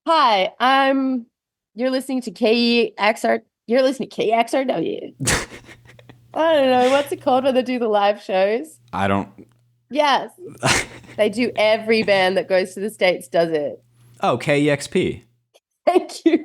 Hi, you're listening to KEXR. You're listening to KXRW. I don't know. What's it called when they do the live shows? I don't. Yes, they do. Every band that goes to the States does it. Oh, KEXP. Thank you.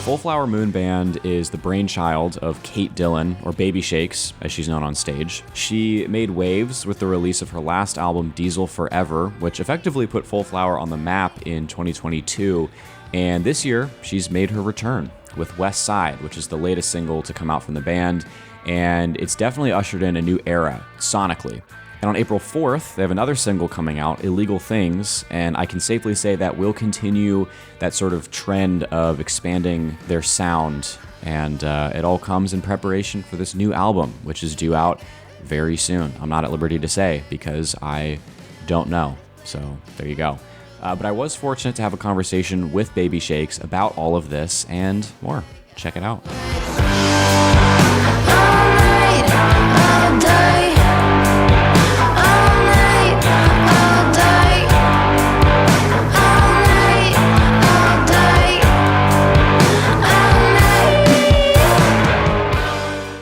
Full Flower Moon Band is the brainchild of Kate Dillon, or Babyshakes, as she's known on stage. She made waves with the release of her last album, Diesel Forever, which effectively put Full Flower on the map in 2022. And this year, she's made her return with West Side, which is the latest single to come out from the band. And it's definitely ushered in a new era, sonically. And on April 4th, they have another single coming out, Illegal Things, and I can safely say that will continue that sort of trend of expanding their sound. And it all comes in preparation for this new album, which is due out very soon. I'm not at liberty to say because I don't know. So there you go. But I was fortunate to have a conversation with Babyshakes about all of this and more. Check it out.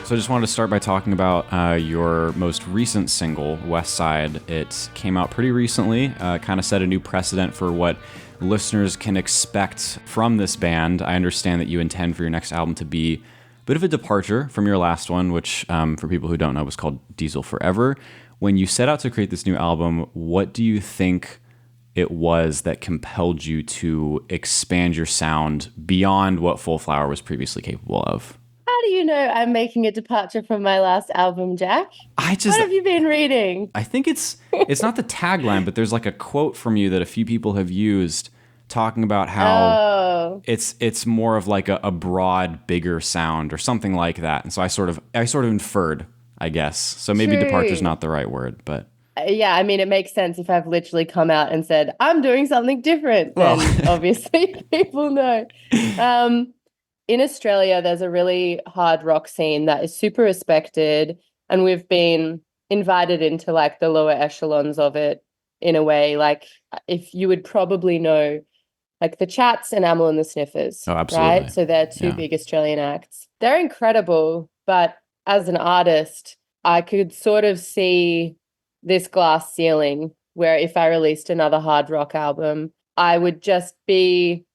So I just wanted to start by talking about your most recent single, West Side. It came out pretty recently, kind of set a new precedent for what listeners can expect from this band. I understand that you intend for your next album to be a bit of a departure from your last one, which for people who don't know was called Diesel Forever. When you set out to create this new album, what do you think it was that compelled you to expand your sound beyond what Full Flower was previously capable of? How do you know I'm making a departure from my last album, Jack? I What just have you been reading? I think it's not the tagline, but there's like a quote from you that a few people have used talking about how Oh, it's more of like a broad, bigger sound or something like that. And so I sort of inferred, I guess. So maybe departure's true. not the right word, but Yeah, I mean, it makes sense if I've literally come out and said, I'm doing something different, well, then obviously people know. Um, in Australia, there's a really hard rock scene that is super respected, and we've been invited into like the lower echelons of it in a way. Like, if you would probably know, like the Chats and Amyl and the Sniffers, oh, right? absolutely. So they're two Yeah. big Australian acts. They're incredible, but as an artist, I could sort of see this glass ceiling where if I released another hard rock album, I would just be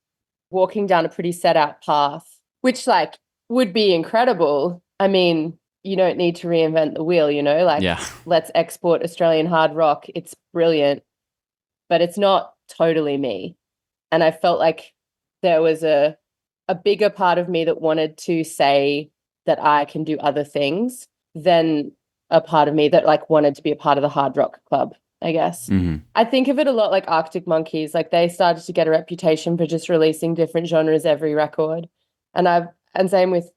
walking down a pretty set out path, which like would be incredible. I mean, you don't need to reinvent the wheel, like Yeah. let's export Australian hard rock. It's brilliant, but it's not totally me. And I felt like there was a bigger part of me that wanted to say that I can do other things than a part of me that like wanted to be a part of the hard rock club, I guess. Hmm. I think of it a lot like Arctic Monkeys. Like they started to get a reputation for just releasing different genres every record. And same with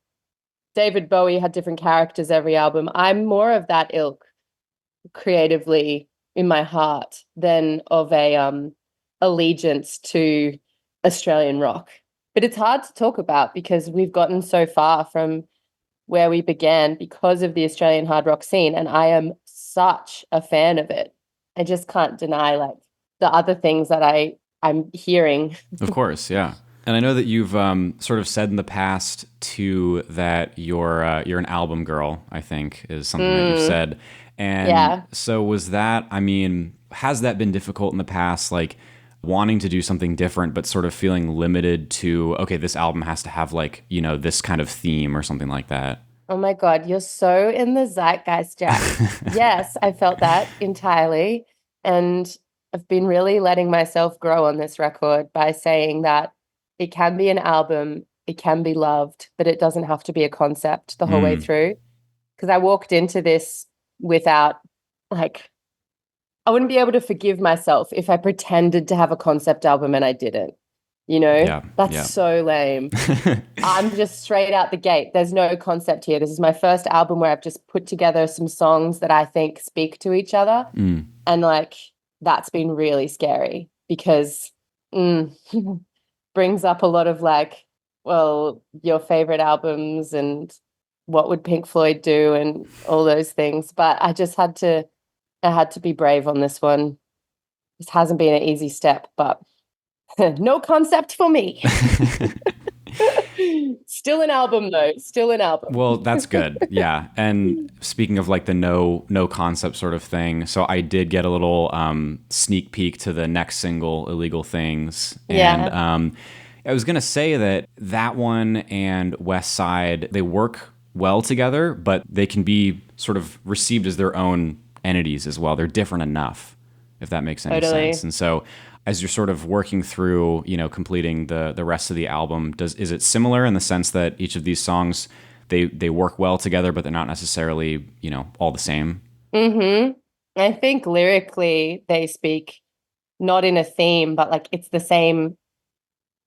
David Bowie had different characters every album. I'm more of that ilk creatively in my heart than of a allegiance to Australian rock. But it's hard to talk about because we've gotten so far from where we began because of the Australian hard rock scene, and I am such a fan of it. I just can't deny like the other things that I'm hearing. Of course, yeah. And I know that you've sort of said in the past too that you're an album girl. I think is something that you've Mm, said. And yeah. so was that? I mean, has that been difficult in the past? Like wanting to do something different, but sort of feeling limited to okay, this album has to have like this kind of theme or something like that. Oh my God, you're so in the zeitgeist, Jack. Yes, I felt that entirely. And I've been really letting myself grow on this record by saying that it can be an album, it can be loved, but it doesn't have to be a concept the whole way Mm, through. Because I walked into this without, like, I wouldn't be able to forgive myself if I pretended to have a concept album and I didn't. yeah, That's yeah. so lame. I'm just straight out the gate. There's no concept here. This is my first album where I've just put together some songs that I think speak to each other. Mm, And like, that's been really scary. because mm, brings up a lot of like, well, your favorite albums and what would Pink Floyd do and all those things. But I had to be brave on this one. This hasn't been an easy step, but no concept for me. Still an album though. Still an album. Well, that's good. Yeah. And speaking of like the no concept sort of thing, so I did get a little sneak peek to the next single, Illegal Things. And Yeah. I was going to say that one and West Side, they work well together, but they can be sort of received as their own entities as well. They're different enough, if that makes any Totally. sense. And so as you're sort of working through, completing the rest of the album, is it similar in the sense that each of these songs they work well together, but they're not necessarily, all the same? Mm-hmm. I think lyrically they speak not in a theme, but like it's the same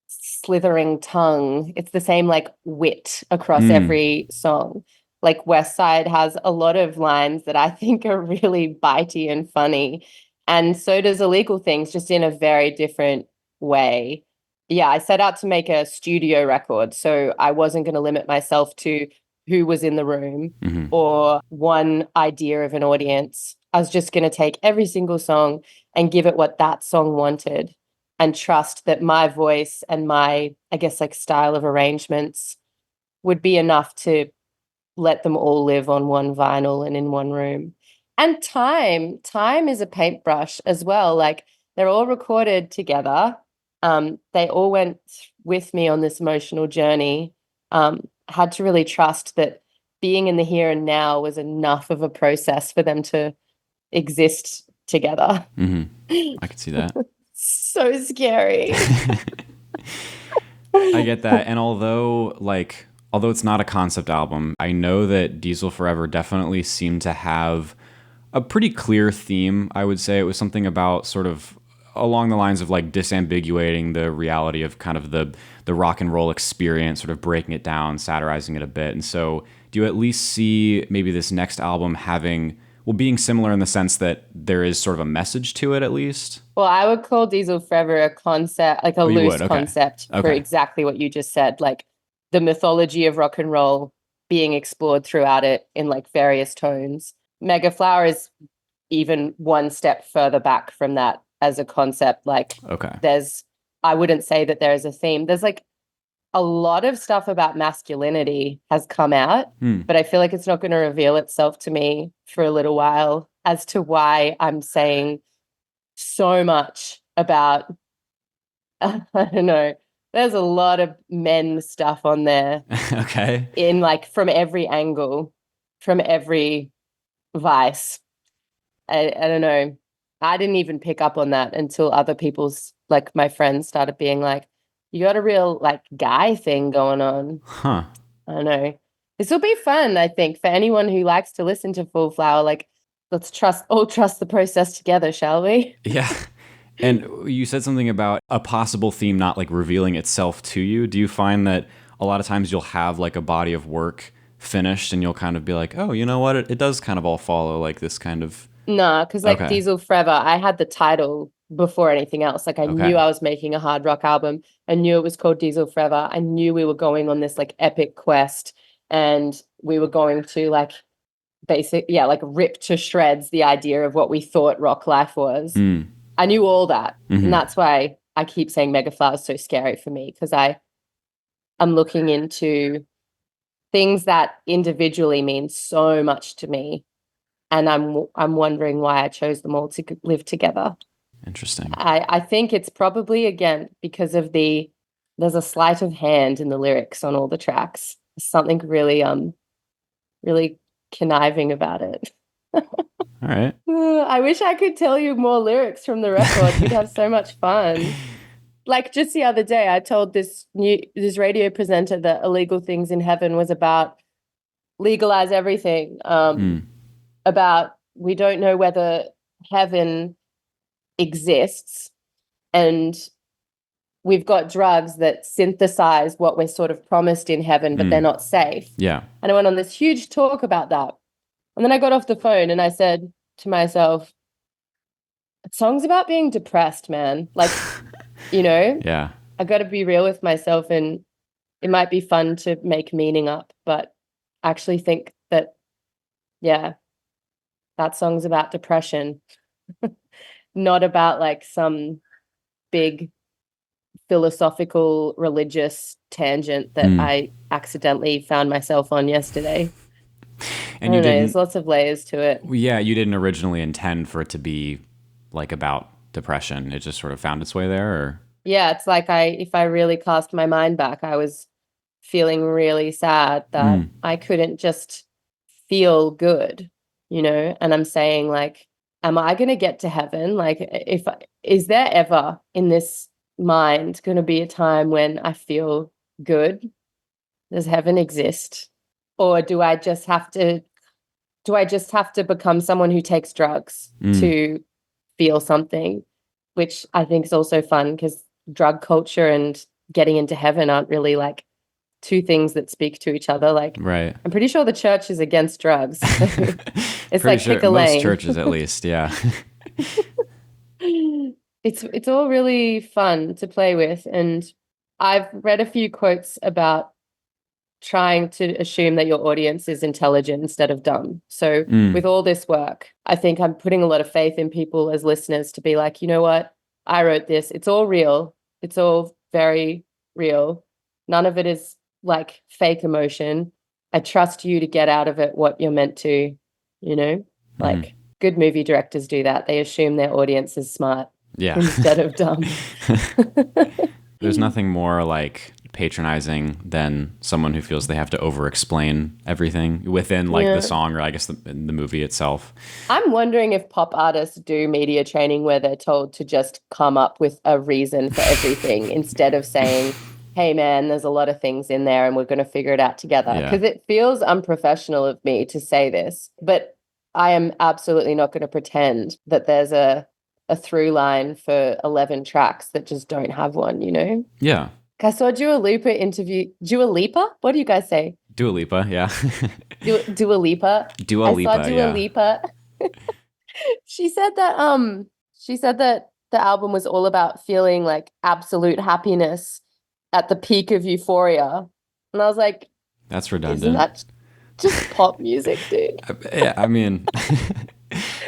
slithering tongue. It's the same like wit across every song. Like West Side has a lot of lines that I think are really bitey and funny. And so does Illegal Things, just in a very different way. Yeah, I set out to make a studio record, so I wasn't going to limit myself to who was in the room or one idea of an audience. I was just going to take every single song and give it what that song wanted and trust that my voice and my, I guess, like style of arrangements would be enough to let them all live on one vinyl and in one room. And time is a paintbrush as well. Like they're all recorded together. They all went with me on this emotional journey. Had to really trust that being in the here and now was enough of a process for them to exist together. I could see that. So scary. I get that. And although it's not a concept album, I know that Diesel Forever definitely seemed to have a pretty clear theme. I would say it was something about sort of along the lines of like disambiguating the reality of kind of the rock and roll experience, sort of breaking it down, satirizing it a bit. And so do you at least see maybe this next album being similar in the sense that there is sort of a message to it at least? Well, I would call Diesel Forever a concept, like a loose concept for exactly what you just said, like the mythology of rock and roll being explored throughout it in like various tones. Mega Flower is even one step further back from that as a concept. Like I wouldn't say that there is a theme. There's like a lot of stuff about masculinity has come out, but I feel like it's not going to reveal itself to me for a little while as to why I'm saying so much about, I don't know, there's a lot of men stuff on there. Okay. In like from every angle, from every vice. I don't know. I didn't even pick up on that until other people's, like my friends started being like, you got a real like guy thing going on. Huh. I don't know. This will be fun, I think, for anyone who likes to listen to Full Flower. Like, let's trust the process together, shall we? Yeah. And you said something about a possible theme not like revealing itself to you. Do you find that a lot of times you'll have like a body of work finished and you'll kind of be like, oh, you know what? It does kind of all follow like this kind of... No, because like Diesel Forever, I had the title before anything else. Like I knew I was making a hard rock album. I knew it was called Diesel Forever. I knew we were going on this like epic quest and we were going to like like rip to shreds the idea of what we thought rock life was. I knew all that. And that's why I keep saying Mega Flower is so scary for me, because I'm looking into things that individually mean so much to me. And I'm wondering why I chose them all to live together. Interesting. I think it's probably, again, because of there's a sleight of hand in the lyrics on all the tracks. Something really, really conniving about it. All right. I wish I could tell you more lyrics from the record. We'd have so much fun. Like just the other day, I told this radio presenter that Illegal Things in Heaven was about legalize everything. About we don't know whether heaven exists, and we've got drugs that synthesize what we're sort of promised in heaven, but they're not safe. Yeah. And I went on this huge talk about that. And then I got off the phone and I said to myself, Songs about being depressed, man. Like, you know, Yeah. I got to be real with myself, and it might be fun to make meaning up, but I actually think that, yeah, that song's about depression, not about like some big philosophical religious tangent that Mm. I accidentally found myself on yesterday. I And you don't know, there's didn't, lots of layers to it. yeah, you didn't originally intend for it to be like about depression. It just sort of found its way there, or? Yeah, it's like if I really cast my mind back, I was feeling really sad that Mm. I couldn't just feel good, and I'm saying like, am I going to get to heaven? Like, is there ever in this mind going to be a time when I feel good? Does heaven exist? Or do I just have to become someone who takes drugs Mm. to feel something, which I think is also fun because drug culture and getting into heaven aren't really like two things that speak to each other. Like, Right. I'm pretty sure the church is against drugs. So it's Pretty like sure pick a most lane. churches, at least. Yeah. It's all really fun to play with. And I've read a few quotes about trying to assume that your audience is intelligent instead of dumb. So Mm. with all this work, I think I'm putting a lot of faith in people as listeners to be like, you know what? I wrote this. It's all real. It's all very real. None of it is like fake emotion. I trust you to get out of it what you're meant to, you know? Mm. Like good movie directors do that. They assume their audience is smart Yeah. instead of dumb. There's nothing more like patronizing than someone who feels they have to over-explain everything within like the Yeah. song or I guess the movie itself. I'm wondering if pop artists do media training where they're told to just come up with a reason for everything instead of saying, hey, man, there's a lot of things in there and we're going to figure it out together. Yeah. Because it feels unprofessional of me to say this, but I am absolutely not going to pretend that there's a through line for 11 tracks that just don't have one, Yeah. I saw Dua Lipa interview. Dua Lipa? What do you guys say? Dua Lipa, yeah. Dua Lipa. Dua I saw Lipa, Dua yeah. Lipa. She said that the album was all about feeling like absolute happiness at the peak of euphoria. And I was like, That's isn't redundant. that just pop music, dude? Yeah, I mean,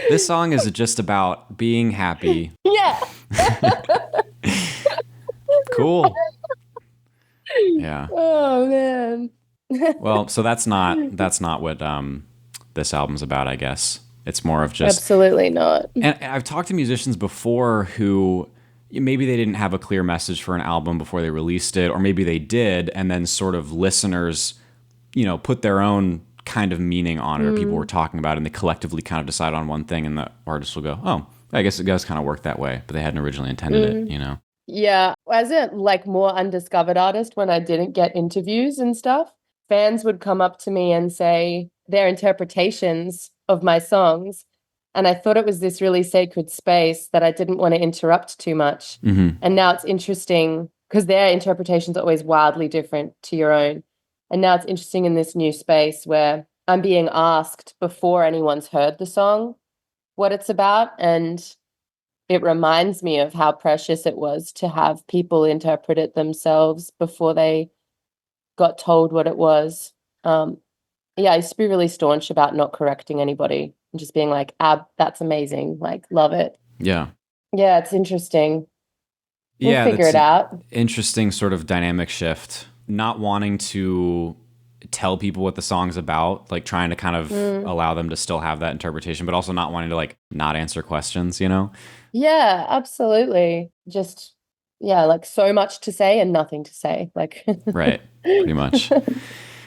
this song is just about being happy. Yeah. Cool. Yeah. Oh man. Well, so that's not what this album's about, I guess. It's more of just, Absolutely not. and I've talked to musicians before who maybe they didn't have a clear message for an album before they released it, or maybe they did, and then sort of listeners, put their own kind of meaning on it, or people were talking about it, and they collectively kind of decide on one thing, and the artist will go, "Oh, I guess it does kind of work that way," but they hadn't originally intended it. Yeah, as a like more undiscovered artist, when I didn't get interviews and stuff, fans would come up to me and say their interpretations of my songs. And I thought it was this really sacred space that I didn't want to interrupt too much. Mm-hmm. And now it's interesting because their interpretations are always wildly different to your own. And now it's interesting in this new space where I'm being asked before anyone's heard the song what it's about. And it reminds me of how precious it was to have people interpret it themselves before they got told what it was. Yeah, I used to be really staunch about not correcting anybody and just being like, that's amazing. Like, love it. Yeah. Yeah, it's interesting. We'll Yeah, figure that's it an out. interesting sort of dynamic shift. Not wanting to tell people what the song's about, like trying to kind of allow them to still have that interpretation, but also not wanting to like not answer questions. Yeah, absolutely. Just, yeah, like so much to say and nothing to say. Like, Right. Pretty much.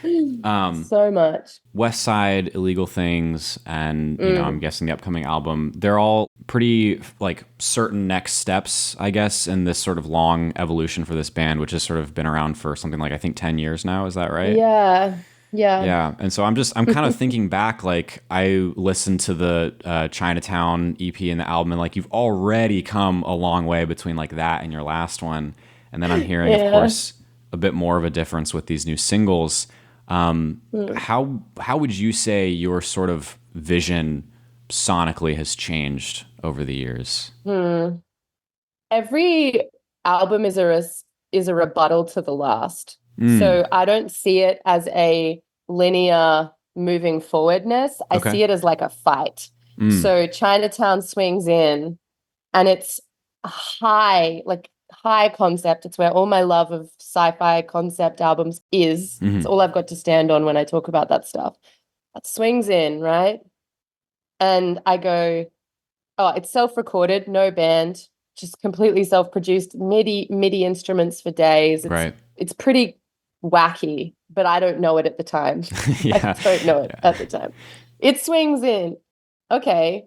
So much. West Side, Illegal Things, and I'm guessing the upcoming album, they're all pretty like certain next steps, I guess, in this sort of long evolution for this band, which has sort of been around for something like I think 10 years now. Is that right? Yeah. Yeah. Yeah. And so I'm kind of thinking back, like I listened to the Chinatown EP and the album, and like you've already come a long way between like that and your last one. And then I'm hearing, of course, a bit more of a difference with these new singles. How would you say your sort of vision sonically has changed over the years? Every album is a rebuttal to the last. Mm. So I don't see it as a linear moving forwardness. I Okay. see it as like a fight. Mm. So Chinatown swings in and it's like high concept. It's where all my love of sci-fi concept albums is. It's Mm-hmm. all I've got to stand on when I talk about that stuff. That swings in, right? And I go, oh, it's self-recorded, no band, just completely self-produced, MIDI instruments for days. Right. It's pretty wacky, but I don't know it at the time. I Yeah. don't know it at the time. It swings in. Okay,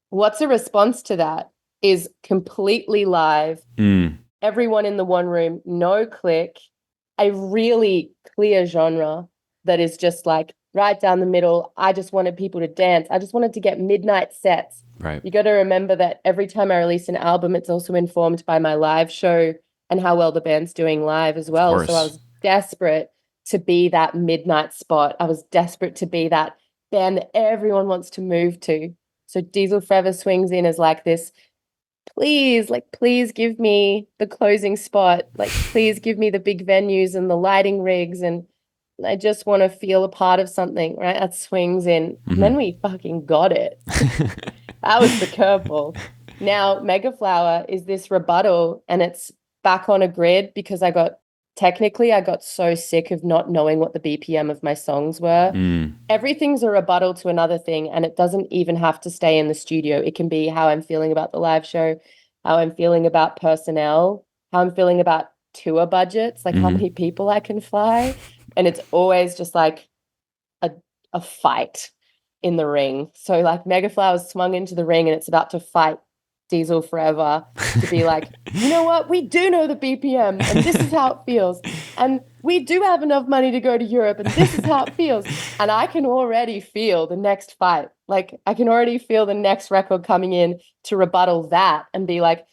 what's a response to that? Is completely live. Mm. Everyone in the one room, no click, a really clear genre that is just like right down the middle. I just wanted people to dance. I just wanted to get midnight sets. Right. You got to remember that every time I release an album, it's also informed by my live show and how well the band's doing live as well. So I was desperate to be that midnight spot. I was desperate to be that band that everyone wants to move to. So Diesel Forever swings in as like this, please give me the closing spot. Like, please give me the big venues and the lighting rigs. And I just want to feel a part of something, right? That swings in. Mm-hmm. And then we fucking got it. That was the curveball. Now, Mega Flower is this rebuttal and it's back on a grid because I got so sick of not knowing what the BPM of my songs were. Everything's a rebuttal to another thing, and it doesn't even have to stay in the studio. It can be how I'm feeling about the live show, how I'm feeling about personnel, how I'm feeling about tour budgets, like how many people I can fly. And it's always just like a fight in the ring. So like Mega Flower's swung into the ring and it's about to fight Diesel Forever to be like, you know what? We do know the BPM and this is how it feels. And we do have enough money to go to Europe and this is how it feels. And I can already feel the next fight. Like I can already feel the next record coming in to rebuttal that and be like,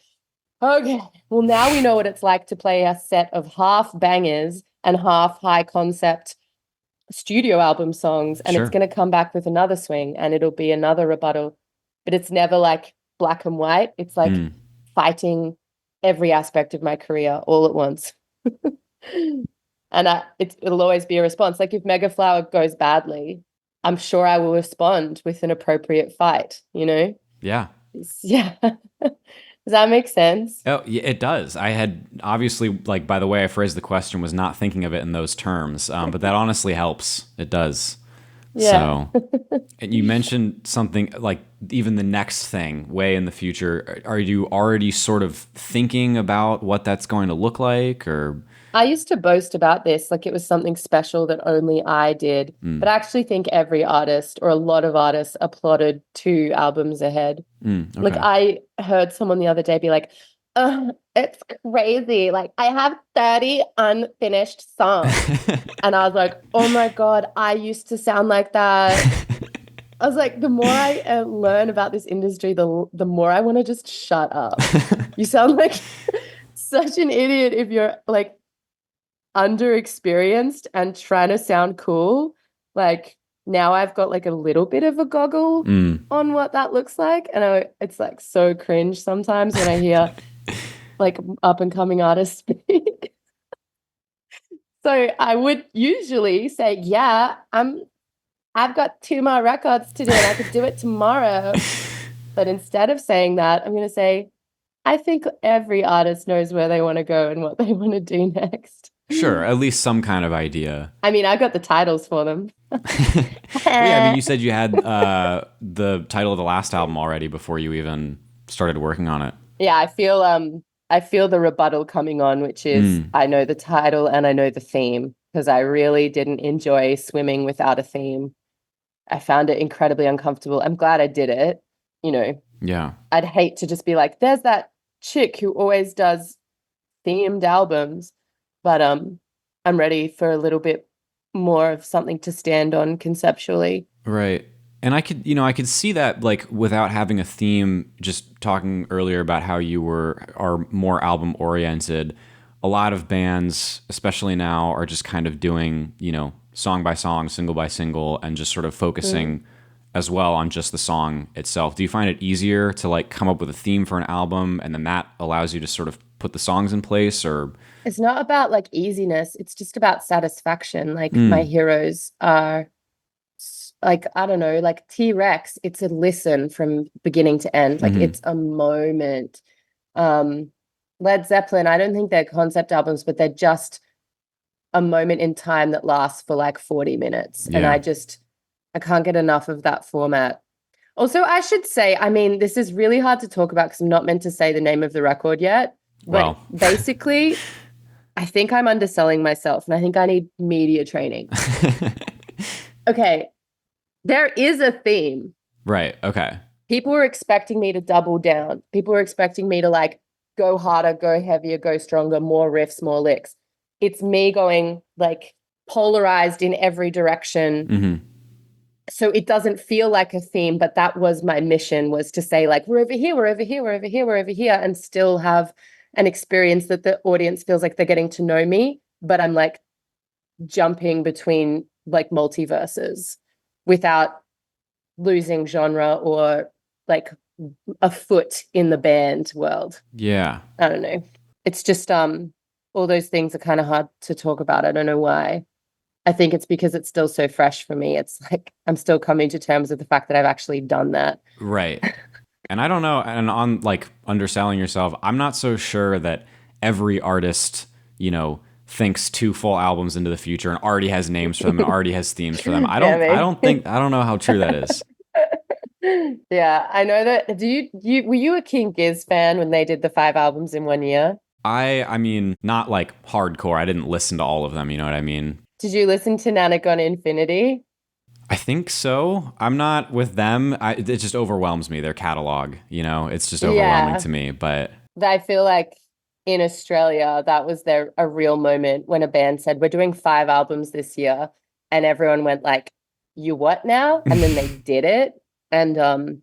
okay, well now we know what it's like to play a set of half bangers and half high concept studio album songs, and it's going to come back with another swing and it'll be another rebuttal, but it's never like black and white. It's like fighting every aspect of my career all at once. And it'll always be a response. Like if Mega Flower goes badly, I'm sure I will respond with an appropriate fight, you know? Yeah. Yeah. Does that make sense? Oh, yeah, it does. I had obviously, like, by the way I phrased the question, was not thinking of it in those terms, but that honestly helps. It does. Yeah. So, and you mentioned something like even the next thing way in the future. Are you already sort of thinking about what that's going to look like, or? I used to boast about this, like it was something special that only I did. But I actually think every artist or a lot of artists are plotted 2 albums ahead. Okay. Like I heard someone the other day be like, it's crazy. Like I have 30 unfinished songs. And I was like, oh my God, I used to sound like that. I was like, the more I learn about this industry, the more I want to just shut up. You sound like such an idiot if you're like underexperienced and trying to sound cool. Like now I've got like a little bit of a goggle on what that looks like. And it's like so cringe sometimes when I hear like up and coming artists speak. So I would usually say, yeah, I've got 2 more records to do and I could do it tomorrow. But instead of saying that, I'm going to say, I think every artist knows where they want to go and what they want to do next. Sure, at least some kind of idea. I mean, I got the titles for them. Yeah, I mean, you said you had the title of the last album already before you even started working on it. Yeah, I feel the rebuttal coming on, which is I know the title and I know the theme because I really didn't enjoy swimming without a theme. I found it incredibly uncomfortable. I'm glad I did it, you know. Yeah. I'd hate to just be like, there's that chick who always does themed albums. But I'm ready for a little bit more of something to stand on conceptually. Right. And I could see that, like, without having a theme, just talking earlier about how you are more album oriented. A lot of bands, especially now, are just kind of doing, song by song, single by single, and just sort of focusing as well on just the song itself. Do you find it easier to like come up with a theme for an album and then that allows you to sort of put the songs in place, or? It's not about like easiness, it's just about satisfaction. Like my Mm, heroes are like, I don't know, like T-Rex, it's a listen from beginning to end. Like hmm. it's a moment. Um, Led Zeppelin, I don't think they're concept albums, but they're just a moment in time that lasts for like 40 minutes. And Yeah. I can't get enough of that format. Also, I should say, I mean, this is really hard to talk about because I'm not meant to say the name of the record yet. But Well, basically, I think I'm underselling myself and I think I need media training. Okay, there is a theme. right. Okay. People were expecting me to double down. People were expecting me to like go harder, go heavier, go stronger, more riffs, more licks. It's me going like polarized in every direction. Hmm. So it doesn't feel like a theme, but that was my mission, was to say like, we're over here, we're over here, we're over here, we're over here, and still have an experience that the audience feels like they're getting to know me, but I'm like jumping between like multiverses without losing genre or like a foot in the band world. Yeah. I don't know. It's just all those things are kind of hard to talk about. I don't know why. I think it's because it's still so fresh for me. It's like I'm still coming to terms with the fact that I've actually done that. Right. And I don't know, and on like underselling yourself, I'm not so sure that every artist, thinks two full albums into the future and already has names for them and already has themes for them. I Yeah, don't I maybe. don't think I don't know how true that is. Yeah, I know that. Do you were you a King Giz fan when they did the 5 albums in one year? I mean, not like hardcore. I didn't listen to all of them, you know what I mean? Did you listen to Nanagon Infinity? I think so. I'm not with them. It just overwhelms me, their catalog, it's just overwhelming Yeah, to me, but I feel like in Australia that was a real moment when a band said we're doing 5 albums this year, and everyone went like, "You what now?" And then they did it, and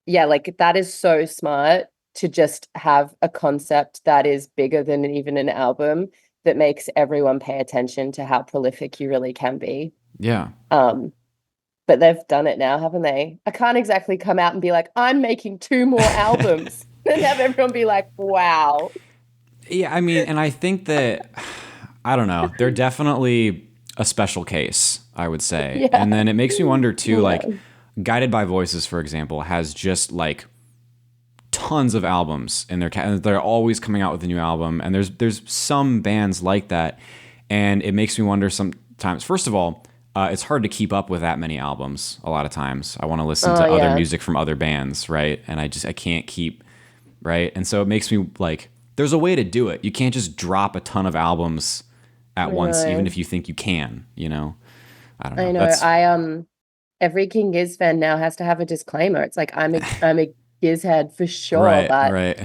yeah, like that is so smart to just have a concept that is bigger than even an album that makes everyone pay attention to how prolific you really can be. yeah. Um, but they've done it now, haven't they? I can't exactly come out and be like, I'm making 2 more albums and have everyone be like, wow. Yeah, I mean, and I think that I don't know. They're definitely a special case, I would say. And Yeah. then it makes me wonder too, Yeah. like Guided by Voices, for example, has just like tons of albums in their they're always coming out with a new album, and there's some bands like that, and it makes me wonder sometimes. First of all, it's hard to keep up with that many albums. A lot of times, I want to listen Oh, to other yeah. music from other bands, right? And I can't keep right, and so it makes me like there's a way to do it. You can't just drop a ton of albums at I once, even know. if you think you can. I don't I know. know. That's Every King Giz fan now has to have a disclaimer. It's like I'm a Giz head for sure, right, but right,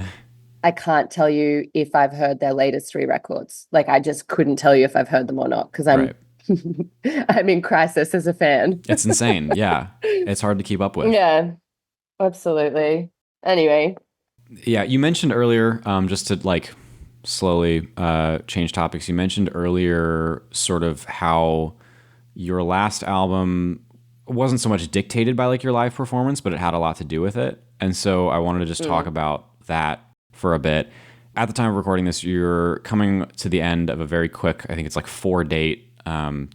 I can't tell you if I've heard their latest 3 records. Like I just couldn't tell you if I've heard them or not because I'm right. I'm in crisis as a fan. It's insane. Yeah, it's hard to keep up with. Yeah, absolutely. Anyway, Yeah, you mentioned earlier, just to like slowly change topics. You mentioned earlier sort of how your last album wasn't so much dictated by like your live performance, but it had a lot to do with it. And so I wanted to just talk mm, about that for a bit. At the time of recording this, you're coming to the end of a very quick, I think it's like 4-date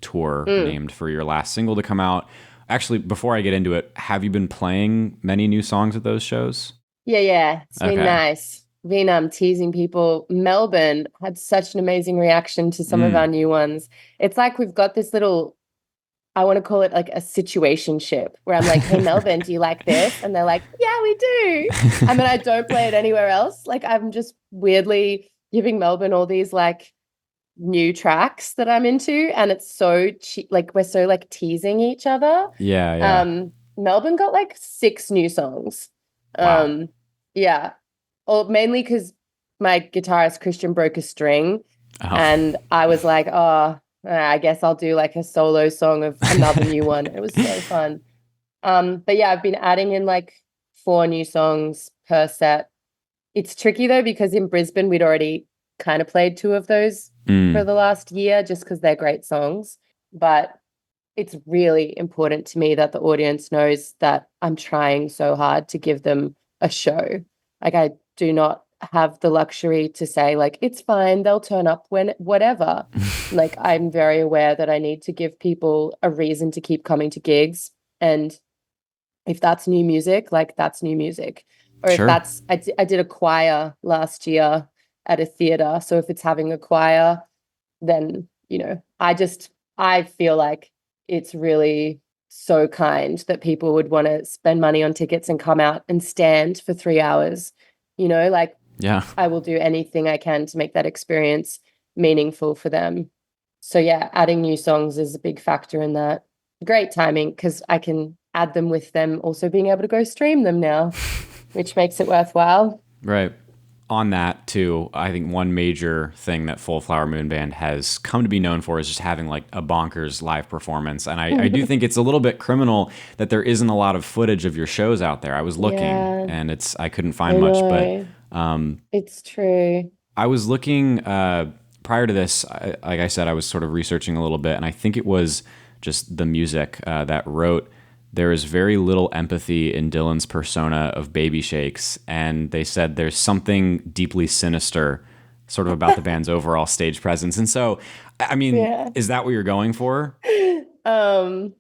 tour mm. named for your last single to come out. Actually, before I get into it, have you been playing many new songs at those shows? Yeah, yeah. It's been Okay. nice. Been teasing people. Melbourne had such an amazing reaction to some of our Mm. new ones. It's like we've got this little, I want to call it like a situationship where I'm like, hey, Melbourne, do you like this? And they're like, yeah, we do. I mean, I don't play it anywhere else. Like, I'm just weirdly giving Melbourne all these like new tracks that I'm into. And it's so cheap. Like, we're so like teasing each other. Yeah, yeah. Melbourne got like 6 new songs. Wow. Um, yeah. Or mainly because my guitarist Christian broke a string. Oh, And I was like, oh, I guess I'll do like a solo song of another new one. It was so fun. But yeah, I've been adding in like 4 new songs per set. It's tricky though, because in Brisbane, we'd already kind of played 2 of those for mm, the last year just because they're great songs. But it's really important to me that the audience knows that I'm trying so hard to give them a show. Like, I do not have the luxury to say, like, it's fine, they'll turn up when whatever. Like, I'm very aware that I need to give people a reason to keep coming to gigs. And if that's new music, like, that's new music. Or if Sure. that's, I did a choir last year at a theater. So if it's having a choir, then, I feel like it's really so kind that people would want to spend money on tickets and come out and stand for 3 hours. Like, Yeah. I will do anything I can to make that experience meaningful for them. So yeah, adding new songs is a big factor in that. Great timing, because I can add them with them also being able to go stream them now, which makes it worthwhile. Right. On that too, I think one major thing that Full Flower Moon Band has come to be known for is just having like a bonkers live performance. And I do think it's a little bit criminal that there isn't a lot of footage of your shows out there. I was looking and I couldn't find much, but it's true. I was looking prior to this, like I said, I was sort of researching a little bit, and I think it was just the music that wrote. There is very little empathy in Dillon's persona of Babyshakes, and they said there's something deeply sinister sort of about the band's overall stage presence. And so, I mean, is that what you're going for? I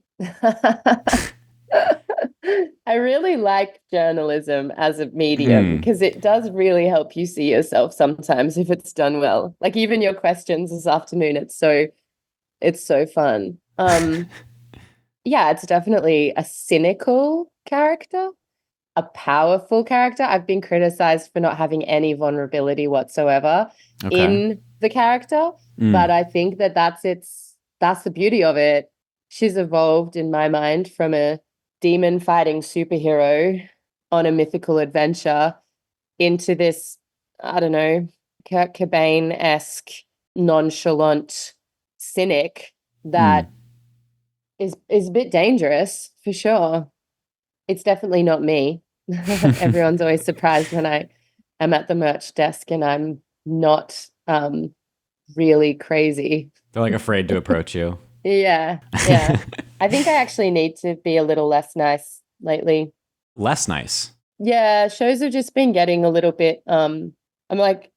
really like journalism as a medium because it does really help you see yourself sometimes if it's done well. Like, even your questions this afternoon, it's so fun. Yeah, it's definitely a cynical character, a powerful character. I've been criticized for not having any vulnerability whatsoever in the character, but I think that's the beauty of it. She's evolved, in my mind, from a demon fighting superhero on a mythical adventure into this, I don't know, Kurt Cobain-esque nonchalant cynic that is a bit dangerous, for sure. It's definitely not me. Everyone's always surprised when I am at the merch desk and I'm not really crazy. They're like afraid to approach you. Yeah. I think I actually need to be a little less nice lately. Less nice? Yeah, shows have just been getting a little bit, I'm like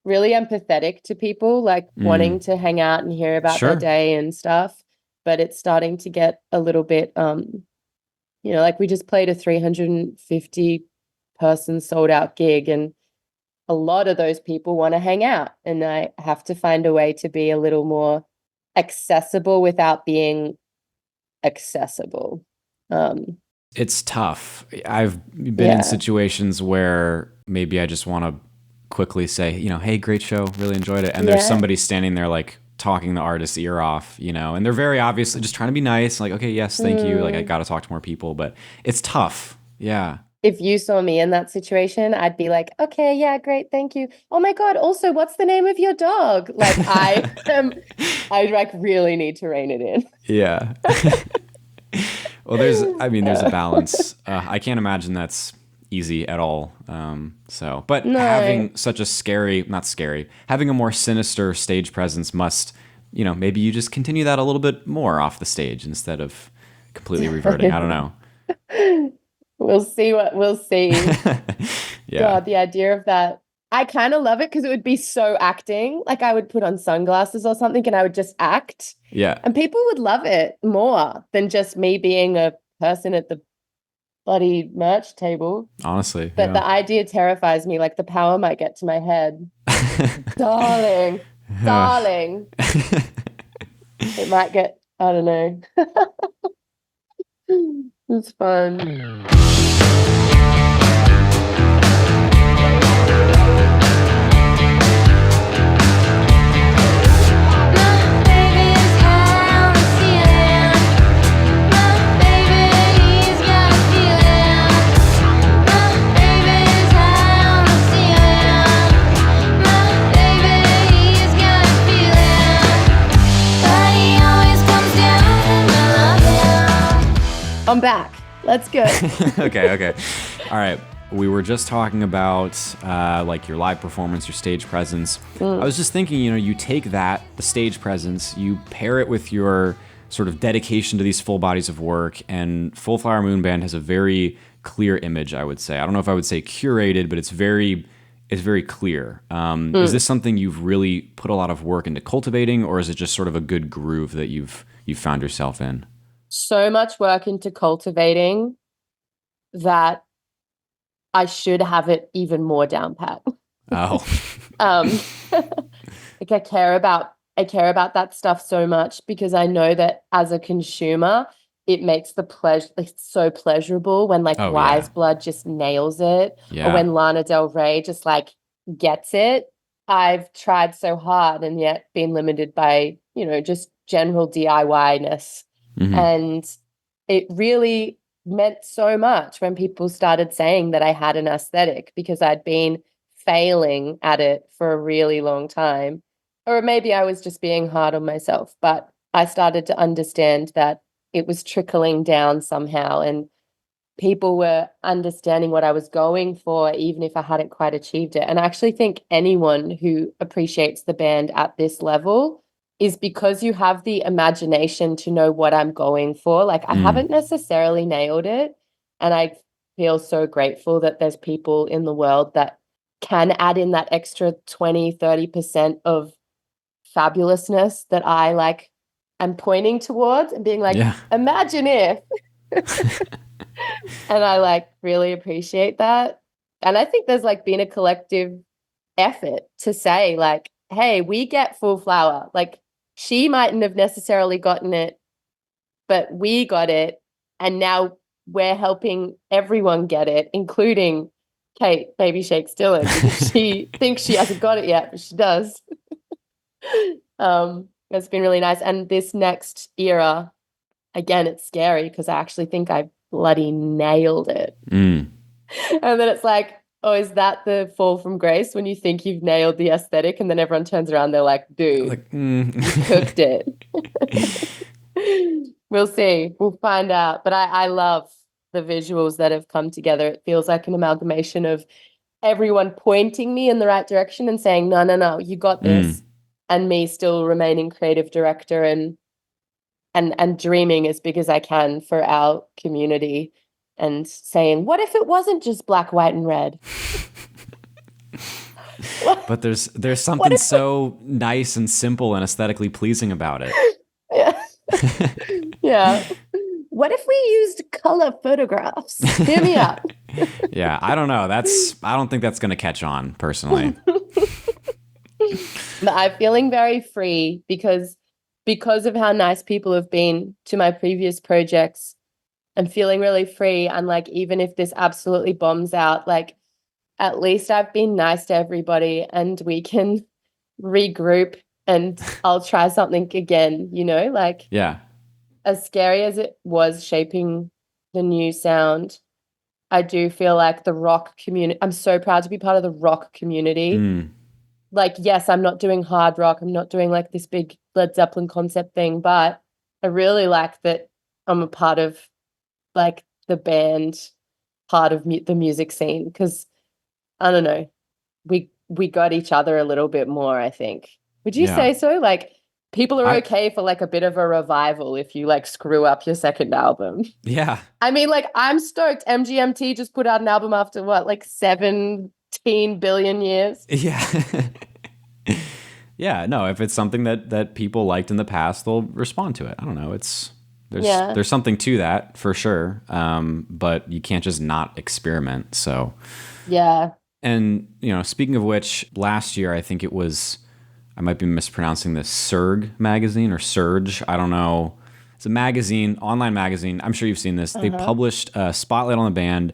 really empathetic to people, like wanting to hang out and hear about their day and stuff. But it's starting to get a little bit, like we just played a 350 person sold out gig, and a lot of those people want to hang out. And I have to find a way to be a little more accessible without being accessible. It's tough. I've been in situations where maybe I just want to quickly say, hey, great show, really enjoyed it. And there's somebody standing there like talking the artist's ear off, and they're very obviously just trying to be nice. Like, okay, yes, thank you. Like, I got to talk to more people, but it's tough. Yeah. If you saw me in that situation, I'd be like, okay, yeah, great, thank you. Oh my God, also, what's the name of your dog? Like, I like really need to rein it in. Yeah. Well, there's a balance. I can't imagine that's easy at all. Having such a having a more sinister stage presence must, maybe you just continue that a little bit more off the stage instead of completely reverting. I don't know. We'll see. Yeah. God, the idea of that. I kind of love it because it would be so acting. Like, I would put on sunglasses or something and I would just act. Yeah. And people would love it more than just me being a person at the bloody merch table. Honestly. But the idea terrifies me. Like, the power might get to my head. Darling. It might get, I don't know. It's fun. I'm back. Let's go. Okay. All right. We were just talking about like your live performance, your stage presence. I was just thinking, you take the stage presence, you pair it with your sort of dedication to these full bodies of work, and Full Flower Moon Band has a very clear image, I would say. I don't know if I would say curated, but it's very clear. Is this something you've really put a lot of work into cultivating, or is it just sort of a good groove that you've found yourself in? So much work into cultivating that I should have it even more down pat. Oh. Like I care about that stuff so much because I know that as a consumer, it makes the pleasure like so pleasurable when like Wise Blood just nails it, or when Lana Del Rey just like gets it. I've tried so hard and yet been limited by, just general DIY-ness. And it really meant so much when people started saying that I had an aesthetic because I'd been failing at it for a really long time. Or maybe I was just being hard on myself, but I started to understand that it was trickling down somehow and people were understanding what I was going for, even if I hadn't quite achieved it. And I actually think anyone who appreciates the band at this level is because you have the imagination to know what I'm going for. Like I haven't necessarily nailed it. And I feel so grateful that there's people in the world that can add in that extra 20-30% of fabulousness that I like am pointing towards and being like, imagine if. And I like really appreciate that. And I think there's like been a collective effort to say like, hey, we get Full Flower. Like she mightn't have necessarily gotten it, but we got it. And now we're helping everyone get it, including Kate, Babyshakes Dillon, because she thinks she hasn't got it yet, but she does. It's been really nice. And this next era, again, it's scary because I actually think I bloody nailed it. And then it's like, oh, is that the fall from grace when you think you've nailed the aesthetic and then everyone turns around, they're like, dude, you cooked it. We'll see. We'll find out. But I love the visuals that have come together. It feels like an amalgamation of everyone pointing me in the right direction and saying, no, you got this. And me still remaining creative director and dreaming as big as I can for our community and saying, what if it wasn't just black, white, and red? But there's something so nice and simple and aesthetically pleasing about it. Yeah. What if we used color photographs? Hear me out. Yeah, I don't know. I don't think that's going to catch on, personally. But I'm feeling very free because of how nice people have been to my previous projects. I'm feeling really free. And like, even if this absolutely bombs out, like at least I've been nice to everybody and we can regroup and I'll try something again, like as scary as it was shaping the new sound, I do feel like the rock community, I'm so proud to be part of the rock community. Like, yes, I'm not doing hard rock. I'm not doing like this big Led Zeppelin concept thing, but I really like that I'm a part of like the band, part of the music scene. Because I don't know, we got each other a little bit more, I think. Would you say so? Like people are okay for like a bit of a revival if you like screw up your second album. Yeah. I mean, like I'm stoked. MGMT just put out an album after what, like 17 billion years? Yeah. Yeah, no, if it's something that people liked in the past, they'll respond to it. I don't know. There's something to that for sure. But you can't just not experiment. So yeah. And speaking of which, last year I think it was, I might be mispronouncing this, Surge magazine or Surge. I don't know. It's a magazine, online magazine. I'm sure you've seen this. They published a spotlight on the band.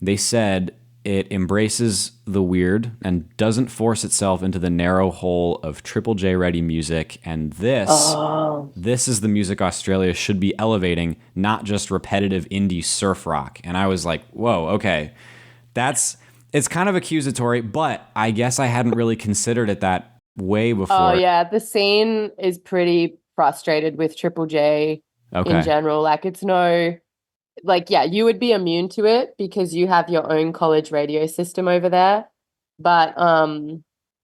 They said it embraces the weird and doesn't force itself into the narrow hole of Triple J ready music. And this is the music Australia should be elevating, not just repetitive indie surf rock. And I was like, whoa, okay. It's kind of accusatory, but I guess I hadn't really considered it that way before. Oh yeah, the scene is pretty frustrated with Triple J in general. Like it's you would be immune to it because you have your own college radio system over there. But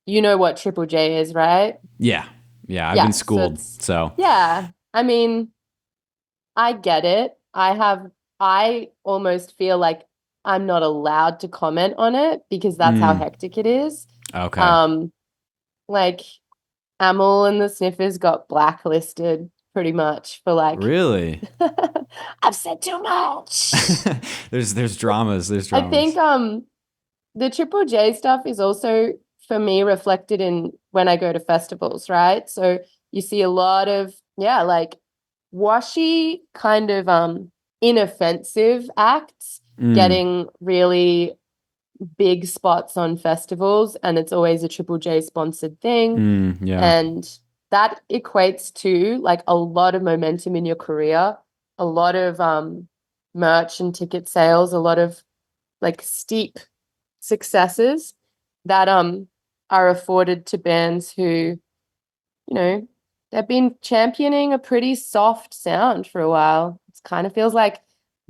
you know what Triple J is, right? Yeah. I've been schooled. So yeah, I mean, I get it. I almost feel like I'm not allowed to comment on it because that's how Mm, hectic it is. okay. Um, like Amel and the Sniffers got blacklisted pretty much for like, Really? I've said too much. There's dramas. There's I think dramas. the Triple J stuff is also for me reflected in when I go to festivals, right? So you see a lot of, yeah, like washy kind of inoffensive acts Mm, getting really big spots on festivals, and it's always a Triple J sponsored thing. yeah. And that equates to like a lot of momentum in your career, a lot of merch and ticket sales, a lot of like steep successes that are afforded to bands who, you know, they've been championing a pretty soft sound for a while. It kind of feels like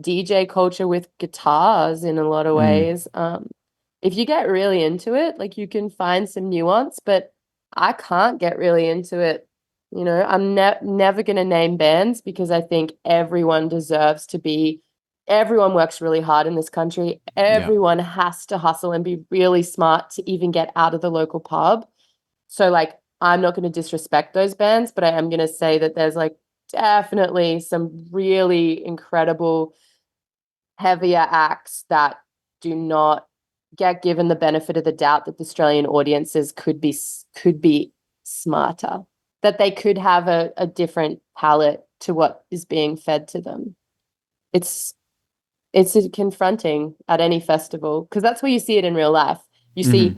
DJ culture with guitars in a lot of Mm, ways. If you get really into it, like you can find some nuance, but I can't get really into it. You know, I'm never going to name bands because I think everyone deserves to be, everyone works really hard in this country. yeah. Everyone has to hustle and be really smart to even get out of the local pub. So like I'm not going to disrespect those bands, but I am going to say that there's like definitely some really incredible heavier acts that do not get given the benefit of the doubt that the Australian audiences could be smarter, that they could have a different palette to what is being fed to them. It's it's confronting at any festival because that's where you see it in real life. You Hmm. see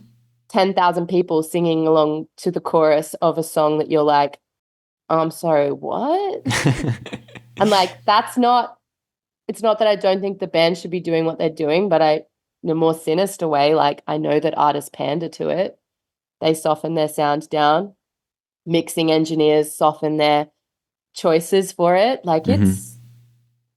10,000 people singing along to the chorus of a song that you're like, I'm sorry, what? And like, it's not that I don't think the band should be doing what they're doing, but in a more sinister way, like, I know that artists pander to it. They soften their sound down. Mixing engineers soften their choices for it. Like, Hmm.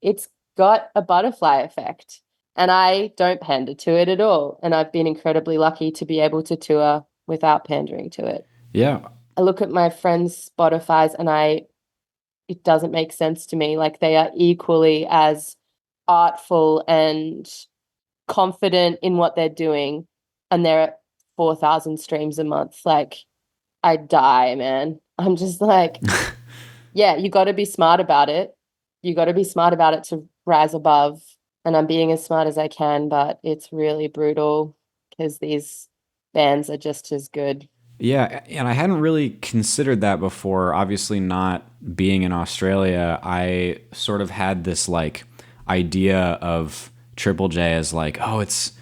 it's got a butterfly effect. And I don't pander to it at all. And I've been incredibly lucky to be able to tour without pandering to it. Yeah. I look at my friends' Spotify's and it doesn't make sense to me. Like they are equally as artful and confident in what they're doing. And they're at 4,000 streams a month. Like I die, man. I'm just like, yeah, you got to be smart about it. You got to be smart about it to rise above. And I'm being as smart as I can, but it's really brutal because these bands are just as good. Yeah, and I hadn't really considered that before. Obviously, not being in Australia, I sort of had this like idea of Triple J as like, oh, it's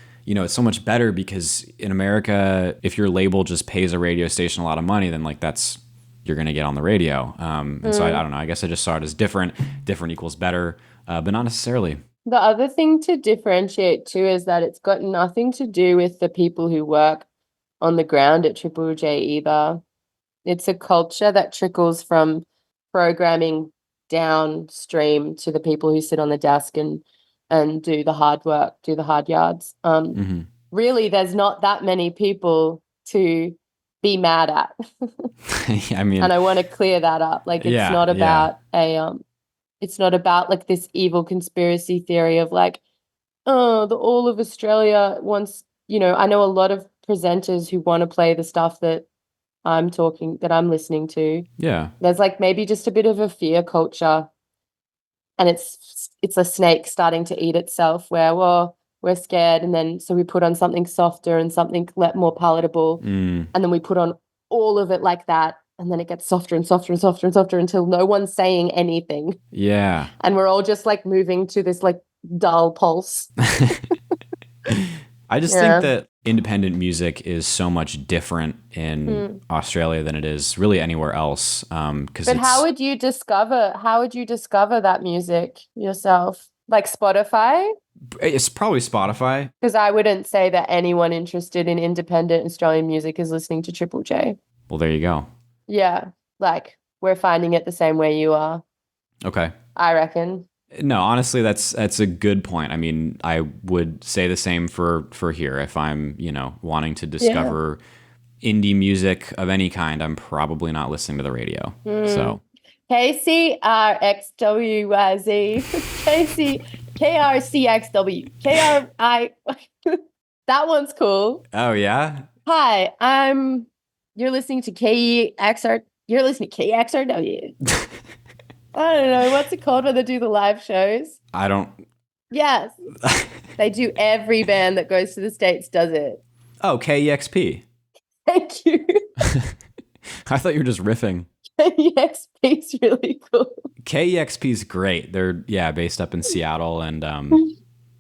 so much better because in America, if your label just pays a radio station a lot of money, then like that's you're gonna get on the radio. And so I Mm. don't know. I guess I just saw it as different. Different equals better, but not necessarily. The other thing to differentiate too is that it's got nothing to do with the people who work on the ground at Triple J either. It's a culture that trickles from programming downstream to the people who sit on the desk and do the hard work, do the hard yards. Hmm. Really, there's not that many people to be mad at. I mean, And I want to clear that up. Like yeah, yeah. it's not about like this evil conspiracy theory of like, oh, the all of Australia wants, I know a lot of presenters who want to play the stuff that I'm listening to. Yeah. There's like maybe just a bit of a fear culture, and it's a snake starting to eat itself where, well, we're scared, and then so we put on something softer and something more palatable, Mm, and then we put on all of it like that, and then it gets softer and softer and softer and softer until no one's saying anything, yeah. and we're all just like moving to this like dull pulse. I just think Yeah. that independent music is so much different in Mm. Australia than it is really anywhere else. Because But how would you discover that music yourself? Like Spotify? it's probably Spotify. Because I wouldn't say that anyone interested in independent Australian music is listening to Triple J. Well, there you go. Yeah, like we're finding it the same way you are, Okay. I reckon. No, honestly, that's a good point. I mean, I would say the same for here. If I'm wanting to Yeah. discover indie music of any kind, I'm probably not listening to the radio. Mm. So KCRXWYZ, KRCXW, KRI. That one's cool. Oh, yeah? Hi, you're listening to KEXR. You're listening to KXRW. I don't know. What's it called when they do the live shows? I don't. Yes. They do. Every band that goes to the States does it. Oh, KEXP. Thank you. I thought you were just riffing. KEXP's really cool. KEXP's great. They're, based up in Seattle, and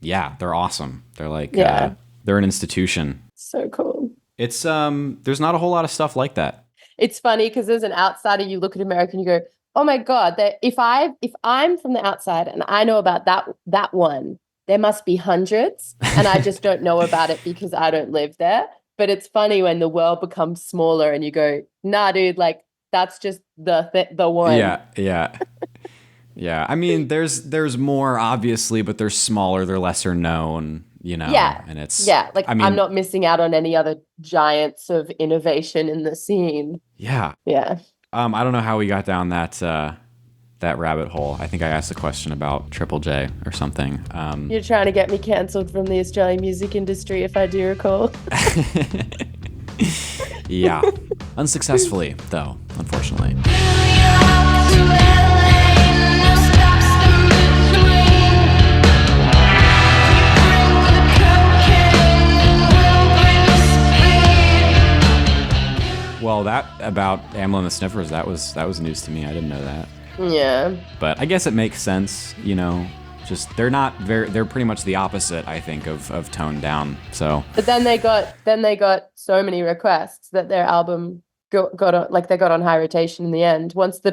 they're awesome. They're like, they're an institution. So cool. It's, there's not a whole lot of stuff like that. It's funny because as an outsider, you look at America and you go, oh my God, that if I'm from the outside and I know about that one, there must be hundreds, and I just don't know about it because I don't live there. But it's funny when the world becomes smaller and you go, nah, dude, like that's just the one. Yeah. I mean, there's more obviously, but they're smaller, they're lesser known, Yeah. and it's like I'm not missing out on any other giants of innovation in the scene. Yeah. Yeah. I don't know how we got down that rabbit hole. I think I asked a question about Triple J or something. You're trying to get me cancelled from the Australian music industry, if I do recall. Yeah. Unsuccessfully, though, unfortunately. Well, that about Amla and the Sniffers, that was news to me. I didn't know that. Yeah. But I guess it makes sense, just they're pretty much the opposite, I think, of toned down. So But then they got so many requests that their album got on high rotation in the end. Once the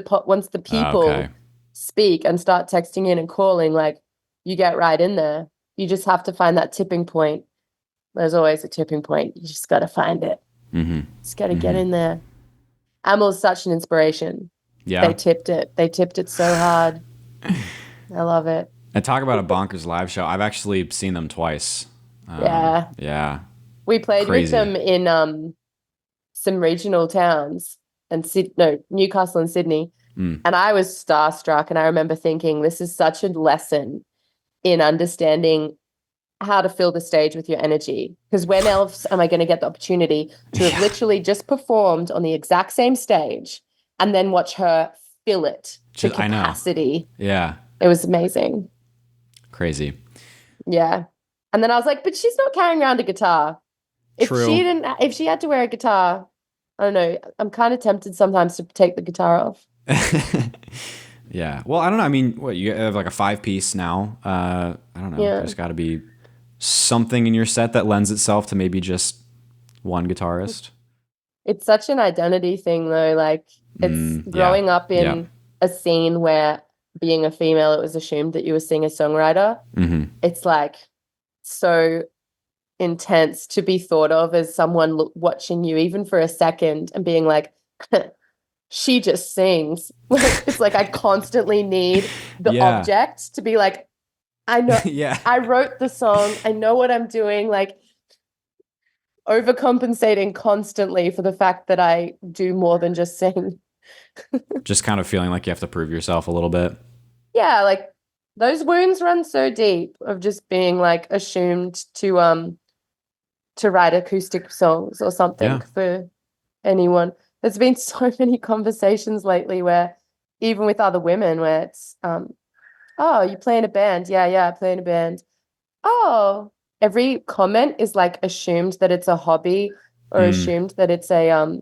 people speak and start texting in and calling, like, you get right in there. You just have to find that tipping point. There's always a tipping point. You just got to find it. Mm-hmm. Just got to get in there. Amel's such an inspiration. Yeah. They tipped it so hard. I love it. And talk about a bonkers live show. I've actually seen them twice. Yeah. We played with them in some regional towns and Newcastle and Sydney. And I was starstruck, and I remember thinking, this is such a lesson in understanding how to fill the stage with your energy. Because when else am I going to get the opportunity to have literally just performed on the exact same stage and then watch her fill it to capacity? I know. Yeah. It was amazing. Crazy. Yeah. And then I was like, but she's not carrying around a guitar. True. If she had to wear a guitar, I don't know. I'm kind of tempted sometimes to take the guitar off. Yeah. Well, I don't know. I mean, what, you have like a 5-piece now? I don't know. Yeah. There's got to be something in your set that lends itself to maybe just one guitarist. It's such an identity thing, though. Like, it's growing up in a scene where being a female, it was assumed that you were singer-songwriter. Mm-hmm. It's like so intense to be thought of as someone watching you even for a second and being like, she just sings. It's like I constantly need the object to be like, I know, I wrote the song, I know what I'm doing, like overcompensating constantly for the fact that I do more than just sing. Just kind of feeling like you have to prove yourself a little bit. Yeah, like those wounds run so deep of just being like assumed to write acoustic songs or something for anyone. There's been so many conversations lately where even with other women where it's oh, you play in a band? Yeah, I play in a band. Oh, every comment is like assumed that it's a hobby or assumed that it's a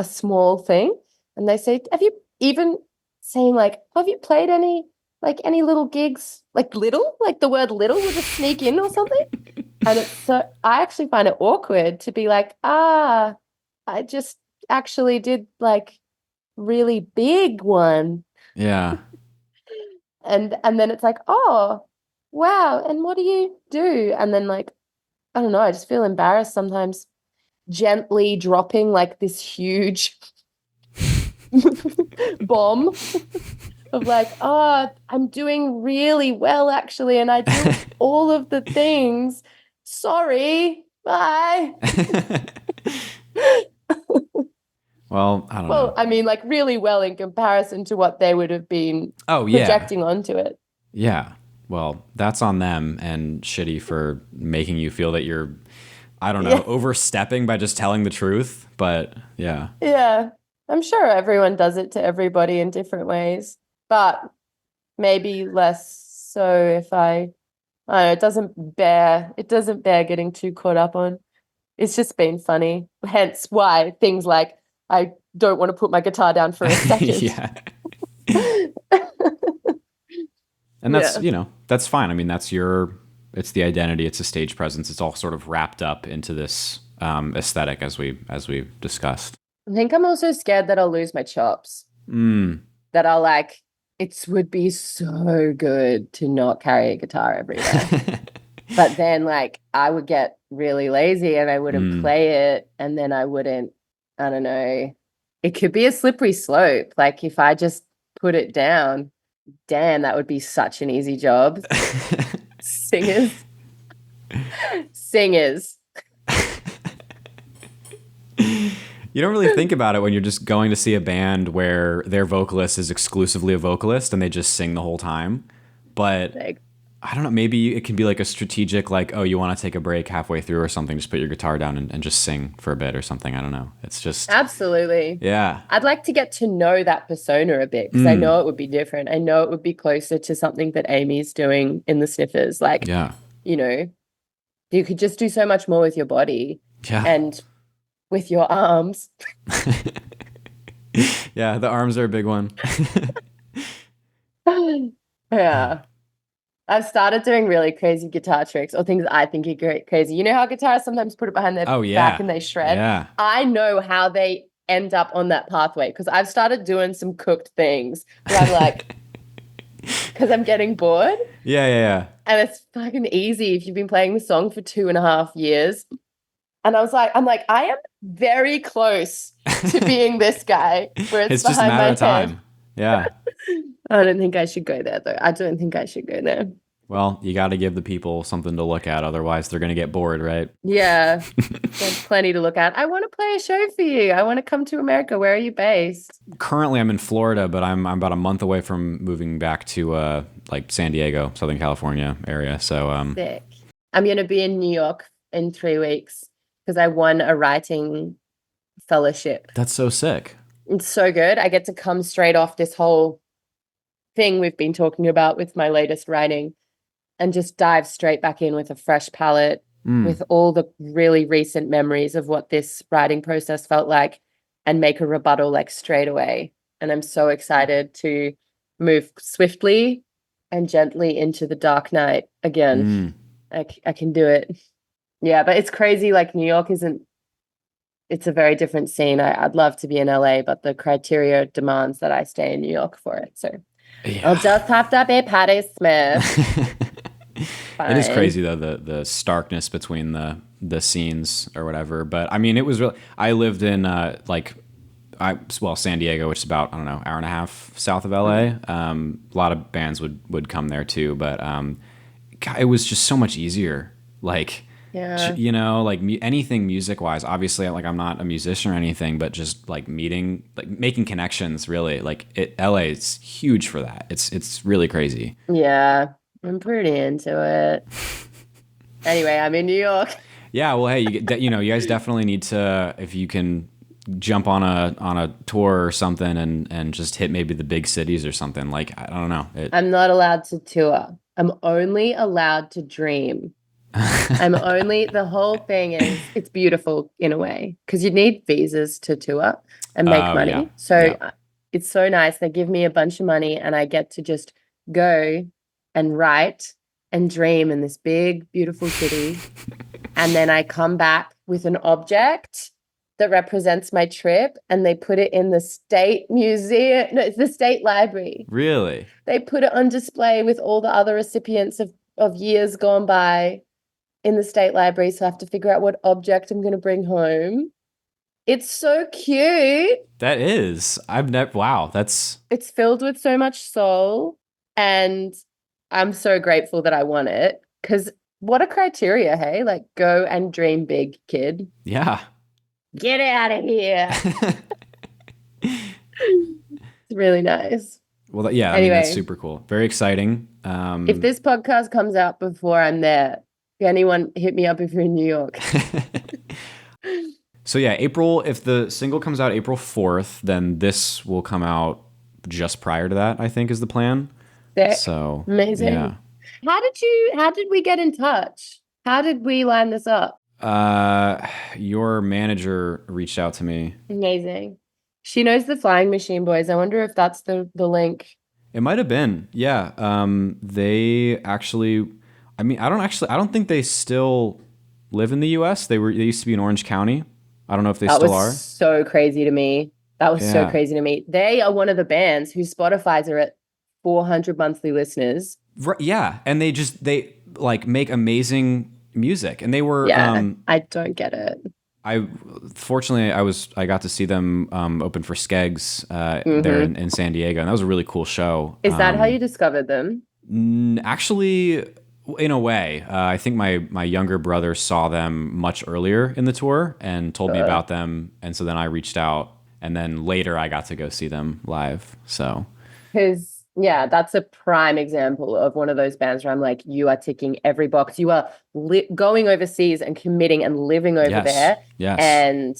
small thing. And they say, have you even saying like, have you played any little gigs? Like little? Like the word little would just sneak in or something? And it's so, I actually find it awkward to be like, I just actually did like really big one. Yeah. And then it's like, oh, wow. And what do you do? And then like, I don't know, I just feel embarrassed sometimes gently dropping like this huge bomb of like, oh, I'm doing really well actually. And I do all of the things. Sorry. Bye. Well, I don't Well, know. I mean, like really well in comparison to what they would have been Oh, yeah. projecting onto it. Yeah. Well, that's on them and shitty for making you feel that you're, I don't know, Yeah. overstepping by just telling the truth. But yeah. Yeah. I'm sure everyone does it to everybody in different ways, but maybe less so if I don't know, it doesn't bear getting too caught up on. It's just been funny. Hence why things like I don't want to put my guitar down for a second. Yeah. And that's, Yeah. you know, that's fine. I mean, it's the identity, it's a stage presence. It's all sort of wrapped up into this aesthetic as we discussed. I think I'm also scared that I'll lose my chops. That I'll like, it would be so good to not carry a guitar everywhere. But then like I would get really lazy and I wouldn't play it. And then I don't know. It could be a slippery slope. Like if I just put it down, damn, that would be such an easy job. Singers. Singers. You don't really think about it when you're just going to see a band where their vocalist is exclusively a vocalist and they just sing the whole time. But Like, I don't know, maybe it can be like a strategic, like, oh, you want to take a break halfway through or something, just put your guitar down and just sing for a bit or something. I don't know. It's just, absolutely. yeah. I'd like to get to know that persona a bit because I know it would be different. I know it would be closer to something that Amy's doing in the Sniffers. Like, Yeah. you know, you could just do so much more with your body Yeah. and with your arms. Yeah, the arms are a big one. Yeah. I've started doing really crazy guitar tricks or things I think are crazy. You know how guitarists sometimes put it behind their Oh, yeah. back and they shred? Yeah. I know how they end up on that pathway because I've started doing some cooked things where I'm like, because I'm getting bored. Yeah. And it's fucking easy if you've been playing the song for 2.5 years. And I'm like, I am very close to being this guy where it's It's just a behind matter my of time. head. Yeah. I don't think I should go there though. I don't think I should go there. Well, you got to give the people something to look at. Otherwise, they're going to get bored, right? Yeah. There's plenty to look at. I want to play a show for you. I want to come to America. Where are you based? Currently, I'm in Florida, but I'm about a month away from moving back to like San Diego, Southern California area. So Sick. I'm going to be in New York in 3 weeks because I won a writing fellowship. That's so sick. It's so good. I get to come straight off this whole thing we've been talking about with my latest writing and just dive straight back in with a fresh palette with all the really recent memories of what this writing process felt like and make a rebuttal like straight away. And I'm so excited to move swiftly and gently into the dark night again. I can do it. Yeah, but it's crazy. Like New York it's a very different scene. I'd love to be in LA, but the criteria demands that I stay in New York for it. So yeah. I'll just have to be Patti Smith. It is crazy though, the starkness between the scenes or whatever. But I mean, it was really. I lived in San Diego, which is about, I don't know, hour and a half south of LA. A lot of bands would come there too, but God, it was just so much easier. Like, yeah, you know, like anything music wise. Obviously, like I'm not a musician or anything, but just like making connections. Really, like LA is huge for that. It's really crazy. Yeah. I'm pretty into it. Anyway, I'm in New York. Yeah, well, hey, you guys definitely need to, if you can jump on a tour or something and just hit maybe the big cities or something. Like, I don't know. I'm not allowed to tour. I'm only allowed to dream. The whole thing is, it's beautiful in a way because you need visas to tour and make money. Yeah. So It's so nice. They give me a bunch of money and I get to just go and write and dream in this big, beautiful city. And then I come back with an object that represents my trip and they put it in the state museum. No, it's the state library. Really? They put it on display with all the other recipients of years gone by in the state library. So I have to figure out what object I'm going to bring home. It's so cute. That is. Wow. It's filled with so much soul and I'm so grateful that I won it because what a criteria, hey? Like, go and dream big, kid. Yeah. Get out of here. It's really nice. Well, yeah, I mean, that's Anyway, super cool. Very exciting. if this podcast comes out before I'm there, if anyone hit me up if you're in New York. So yeah, April, if the single comes out April 4th, then this will come out just prior to that, I think is the plan. Sick. So, Amazing. yeah. How did we get in touch? How did we line this up? Your manager reached out to me. Amazing. She knows the Flying Machine Boys. I wonder if that's the link. It might have been. Yeah. They actually, I don't think they still live in the US. They used to be in Orange County. I don't know if they That still was are. so crazy to me. That was so Yeah. crazy to me. They are one of the bands whose Spotify's are at 400 monthly listeners. Yeah, and they like make amazing music, and they were Yeah, I don't get it. I fortunately I got to see them open for Skeggs there Mm-hmm. in San Diego, and that was a really cool show. Is that how you discovered them? Actually, in a way, I think my younger brother saw them much earlier in the tour and told me about them, and so then I reached out, and then later I got to go see them live. So Because, yeah, that's a prime example of one of those bands where I'm like, you are ticking every box. You are going overseas and committing and living over yes, there. yes, And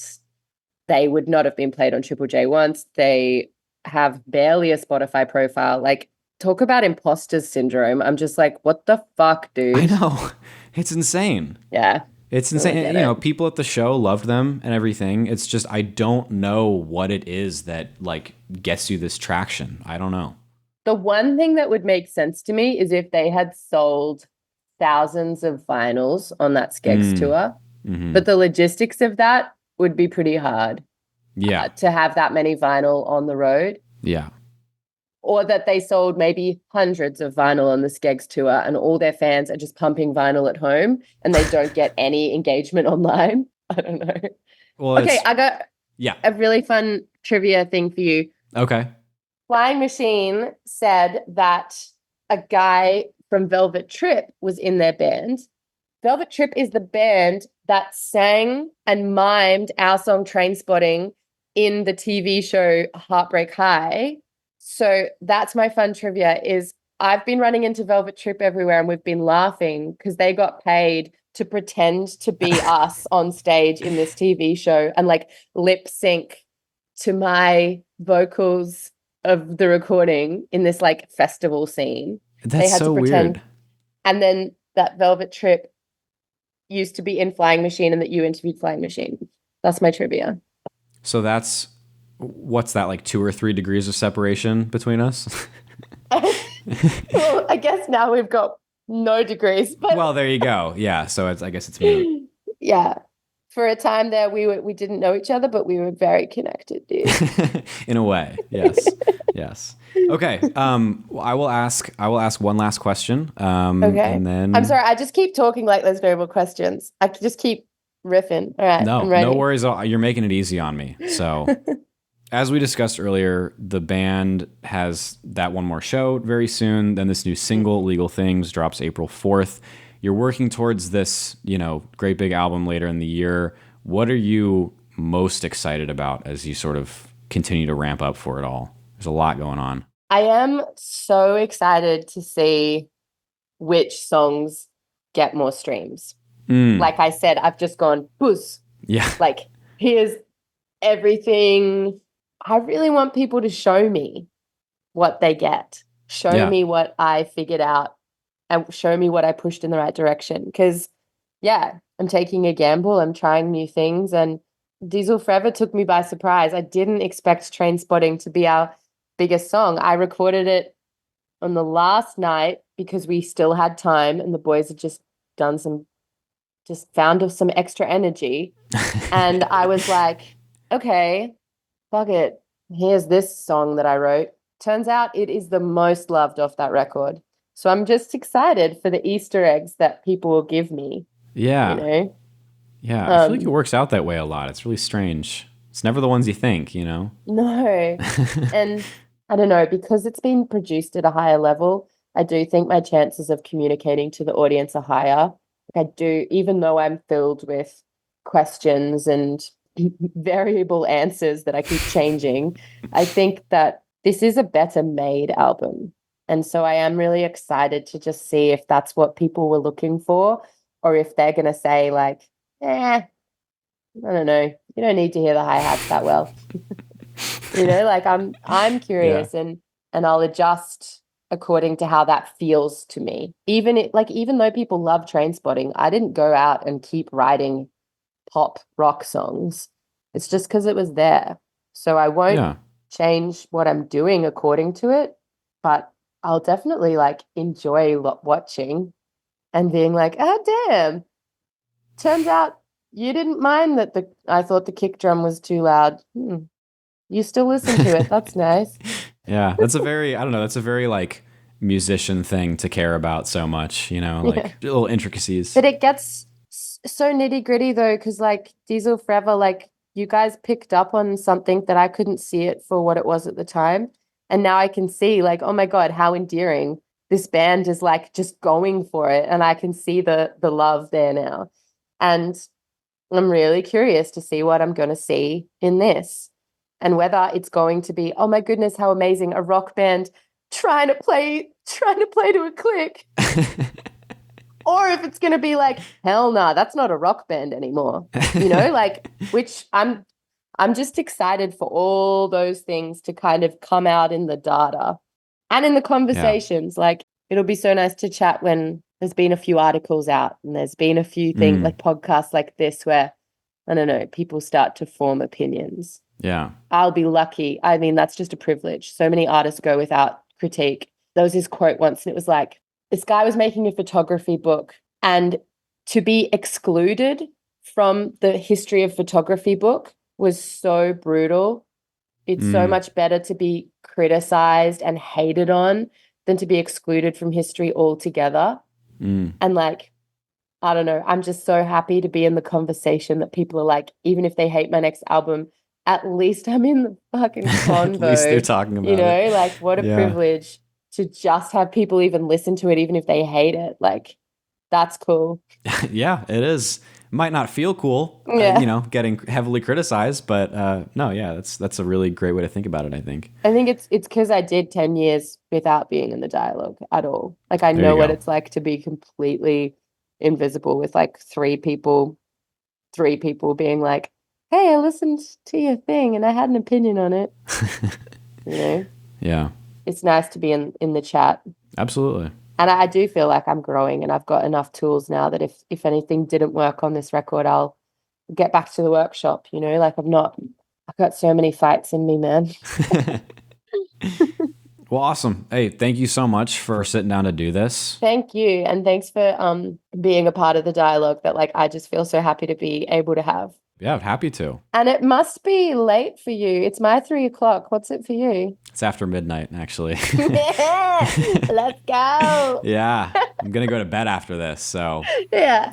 they would not have been played on Triple J once. They have barely a Spotify profile. Like, talk about imposter syndrome. I'm just like, what the fuck, dude? I know, it's insane. Yeah. It's I don't insane. get You know, it. people at the show loved them and everything. It's just I don't know what it is that like gets you this traction. I don't know. The one thing that would make sense to me is if they had sold thousands of vinyls on that Skeggs tour. Mm-hmm. But the logistics of that would be pretty hard Yeah. to have that many vinyl on the road. Yeah. Or that they sold maybe hundreds of vinyl on the Skeggs tour and all their fans are just pumping vinyl at home and they don't get any engagement online. I don't know. Well, Okay, I got yeah. a really fun trivia thing for you. Okay. Flying Machine said that a guy from Velvet Trip was in their band. Velvet Trip is the band that sang and mimed our song Trainspotting in the TV show Heartbreak High. So that's my fun trivia is I've been running into Velvet Trip everywhere and we've been laughing because they got paid to pretend to be us on stage in this TV show and like lip sync to my vocals of the recording in this like festival scene. That's had so to pretend. weird. And then that Velvet Trip used to be in Flying Machine and that you interviewed Flying Machine. That's my trivia. So what's that, like 2 or 3 degrees of separation between us? Well, I guess now we've got no degrees, but Well, there you go. Yeah. So I guess it's moot. yeah. For a time there, we didn't know each other, but we were very connected, dude. In a way. Yes. Yes. Okay. I will ask one last question. Okay. And then I'm sorry, I just keep talking like there's no more questions. I just keep riffing. All right. I'm ready. No worries. You're making it easy on me. So, as we discussed earlier, the band has that one more show very soon. Then this new single, Legal Things, drops April 4th. You're working towards this, great big album later in the year. What are you most excited about as you sort of continue to ramp up for it all? There's a lot going on. I am so excited to see which songs get more streams. Like I said, I've just gone, buzz. Yeah. Like, here's everything. I really want people to show me what they get. Show me what I figured out and show me what I pushed in the right direction. Because, yeah, I'm taking a gamble. I'm trying new things. And Diesel Forever took me by surprise. I didn't expect Trainspotting to be our biggest song. I recorded it on the last night because we still had time and the boys had just found some extra energy. And I was like, okay, fuck it. Here's this song that I wrote. Turns out it is the most loved off that record. So I'm just excited for the Easter eggs that people will give me. Yeah. Yeah. I feel like it works out that way a lot. It's really strange. It's never the ones you think, No. And I don't know, because it's been produced at a higher level, I do think my chances of communicating to the audience are higher. Like I do, even though I'm filled with questions and variable answers that I keep changing. I think that this is a better made album. And so I am really excited to just see if that's what people were looking for, or if they're going to say like, I don't know, you don't need to hear the hi-hats that well. Like I'm curious, and I'll adjust according to how that feels to me. Even though people love Trainspotting, I didn't go out and keep writing pop rock songs. It's just because it was there. So I won't change what I'm doing according to it, but I'll definitely enjoy watching and being like, oh damn, turns out you didn't mind that I thought the kick drum was too loud. You still listen to it. That's nice. Yeah, that's a very musician thing to care about so much, little intricacies. But it gets so nitty gritty though, because Diesel Forever, you guys picked up on something that I couldn't see it for what it was at the time. And now I can see oh my God, how endearing this band is just going for it. And I can see the love there now. And I'm really curious to see what I'm going to see in this. And whether it's going to be, oh my goodness, how amazing, a rock band trying to play to a click. Or if it's going to be hell nah, that's not a rock band anymore. Which I'm just excited for all those things to kind of come out in the data and in the conversations. Yeah. It'll be so nice to chat when there's been a few articles out and there's been a few things podcasts like this where, I don't know, people start to form opinions. Yeah. I'll be lucky. I mean, that's just a privilege. So many artists go without critique. There was this quote once, and it was this guy was making a photography book, and to be excluded from the history of photography book was so brutal. It's so much better to be criticized and hated on than to be excluded from history altogether. And I don't know, I'm just so happy to be in the conversation that people are even if they hate my next album, at least I'm in the fucking convo. At least they're talking about it. What a privilege to just have people even listen to it, even if they hate it. That's cool. Yeah, it is. Might not feel cool, getting heavily criticized, but that's a really great way to think about it, I think. I think it's because I did 10 years without being in the dialogue at all. I know what it's like to be completely invisible with three people being hey, I listened to your thing and I had an opinion on it. Yeah. It's nice to be in the chat. Absolutely. And I do feel like I'm growing, and I've got enough tools now that if anything didn't work on this record, I'll get back to the workshop, I've got so many fights in me, man. Well, awesome. Hey, thank you so much for sitting down to do this. Thank you. And thanks for being a part of the dialogue that I just feel so happy to be able to have. Yeah, happy to. And it must be late for you. It's my 3:00. What's it for you? It's after midnight, actually. Yeah, let's go. Yeah, I'm going to go to bed after this, so. Yeah.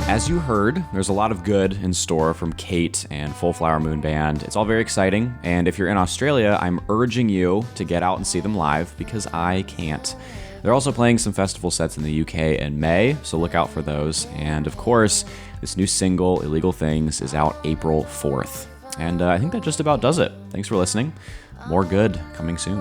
As you heard, there's a lot of good in store from Kate and Full Flower Moon Band. It's all very exciting, and if you're in Australia, I'm urging you to get out and see them live because I can't. They're also playing some festival sets in the UK in May, so look out for those. And of course, this new single, Illegal Things, is out April 4th. And I think that just about does it. Thanks for listening. More good coming soon.